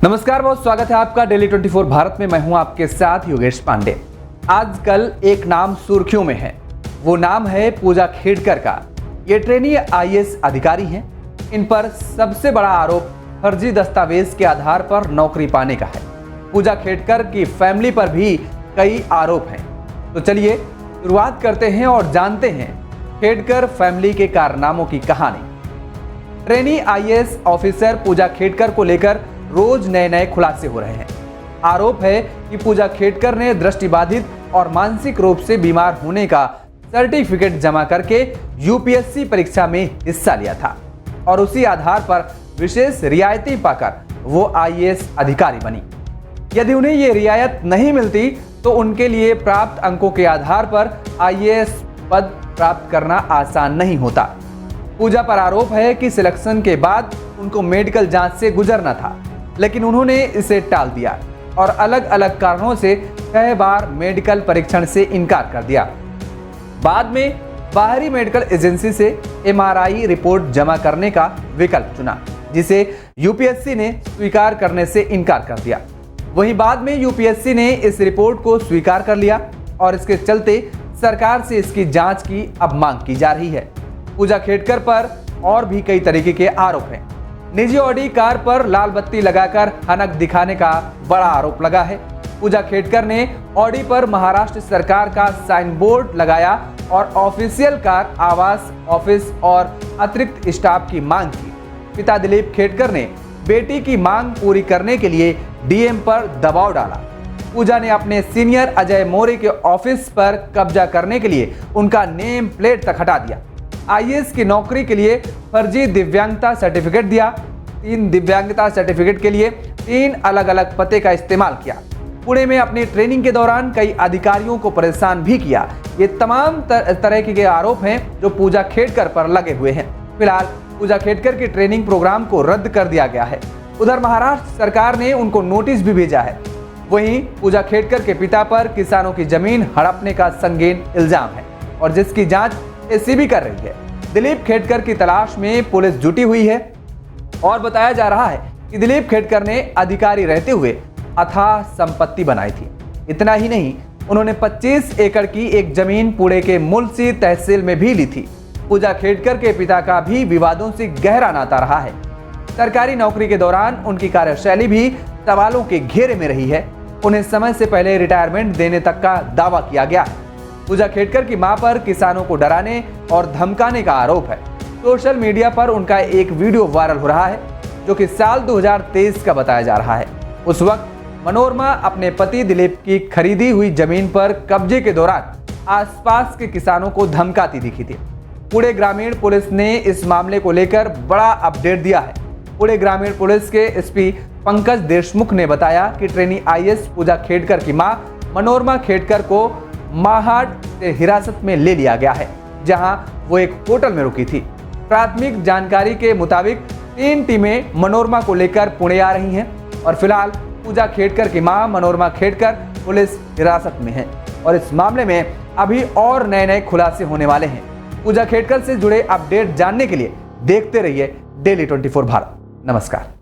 नमस्कार, बहुत स्वागत है आपका डेली 24 भारत में। मैं हूं आपके साथ योगेश पांडे। आजकल एक नाम सुर्खियों में है, वो नाम है पूजा खेड़कर का। ये ट्रेनी आईएएस अधिकारी हैं। इन पर सबसे बड़ा आरोप फर्जी दस्तावेज के आधार पर नौकरी पाने का है। पूजा खेड़कर की फैमिली पर भी कई आरोप हैं। तो चलिए शुरुआत करते हैं और जानते हैं खेड़कर फैमिली के कारनामों की कहानी। ट्रेनी आईएएस ऑफिसर पूजा खेड़कर को लेकर रोज नए नए खुलासे हो रहे हैं। आरोप है कि पूजा खेड़कर ने दृष्टिबाधित और मानसिक रूप से बीमार होने का सर्टिफिकेट जमा करके यूपीएससी परीक्षा में हिस्सा लिया था और उसी आधार पर विशेष रियायती पाकर वो आईएएस अधिकारी बनी। यदि उन्हें ये रियायत नहीं मिलती तो उनके लिए प्राप्त अंकों के आधार पर आईएएस पद प्राप्त करना आसान नहीं होता। पूजा पर आरोप है कि सिलेक्शन के बाद उनको मेडिकल जांच से गुजरना था, लेकिन उन्होंने इसे टाल दिया और अलग अलग कारणों से 6 बार मेडिकल परीक्षण से इनकार कर दिया। बाद में बाहरी मेडिकल एजेंसी से एमआरआई रिपोर्ट जमा करने का विकल्प चुना, जिसे यूपीएससी ने स्वीकार करने से इनकार कर दिया। वहीं बाद में यूपीएससी ने इस रिपोर्ट को स्वीकार कर लिया और इसके चलते सरकार से इसकी जांच की अब मांग की जा रही है। पूजा खेड़कर पर और भी कई तरीके के आरोप हैं। निजी ऑडी कार पर लाल बत्ती लगाकर हनक दिखाने का बड़ा आरोप लगा है। पूजा खेड़कर ने ऑडी पर महाराष्ट्र सरकार का साइन बोर्ड लगाया और ऑफिशियल कार, आवास, ऑफिस और अतिरिक्त स्टाफ की मांग की। पिता दिलीप खेड़कर ने बेटी की मांग पूरी करने के लिए डीएम पर दबाव डाला। पूजा ने अपने सीनियर अजय मौर्य के ऑफिस पर कब्जा करने के लिए उनका नेम प्लेट तक हटा दिया। आईएएस की नौकरी के लिए फर्जी दिव्यांगता सर्टिफिकेट दिया। 3 दिव्यांगता सर्टिफिकेट के लिए 3 अलग अलग पते का इस्तेमाल किया। पुणे में अपनी ट्रेनिंग के दौरान कई अधिकारियों को परेशान भी किया। ये तमाम तरह के आरोप हैं जो पूजा खेड़कर पर लगे हुए हैं। फिलहाल पूजा खेड़कर के ट्रेनिंग प्रोग्राम को रद्द कर दिया गया है। उधर महाराष्ट्र सरकार ने उनको नोटिस भी भेजा है। वहीं पूजा खेड़कर के पिता पर किसानों की जमीन हड़पने का संगीन इल्जाम है और जिसकी जांच एसीबी कर रही है। दिलीप खेड़कर की तलाश में पुलिस जुटी हुई है और बताया जा रहा है कि दिलीप खेड़कर ने अधिकारी रहते हुए अथाह संपत्ति बनाई थी। इतना ही नहीं, उन्होंने 25 एकड़ की एक जमीन पुणे के मुलसी तहसील में भी ली थी। पूजा खेड़कर के पिता का भी विवादों से गहरा नाता रहा है। सरकारी नौकरी के दौरान उनकी कार्यशैली भी सवालों के घेरे में रही है। उन्हें समय से पहले रिटायरमेंट देने तक का दावा किया गया है। पूजा खेड़कर की मां पर किसानों को डराने और धमकाने का आरोप है। सोशल मीडिया पर उनका एक वीडियो वायरल हो रहा है जो कि साल 2023 का बताया जा रहा है। उस वक्त मनोरमा अपने पति दिलीप की खरीदी हुई जमीन पर कब्जे के दौरान आसपास के किसानों को धमकाती दिखी थी। पुणे ग्रामीण पुलिस ने इस मामले को लेकर बड़ा अपडेट दिया है। पुणे ग्रामीण पुलिस के एसपी पंकज देशमुख ने बताया कि ट्रेनी आईएएस पूजा खेड़कर की मां मनोरमा खेड़कर को महाड से हिरासत में ले लिया गया है, जहां वो एक होटल में रुकी थी। प्राथमिक जानकारी के मुताबिक 3 टीमें मनोरमा को लेकर पुणे आ रही हैं और फिलहाल पूजा खेड़कर की मां मनोरमा खेड़कर पुलिस हिरासत में है और इस मामले में अभी और नए नए खुलासे होने वाले हैं। पूजा खेड़कर से जुड़े अपडेट जानने के लिए देखते रहिए डेली 24 भारत। नमस्कार।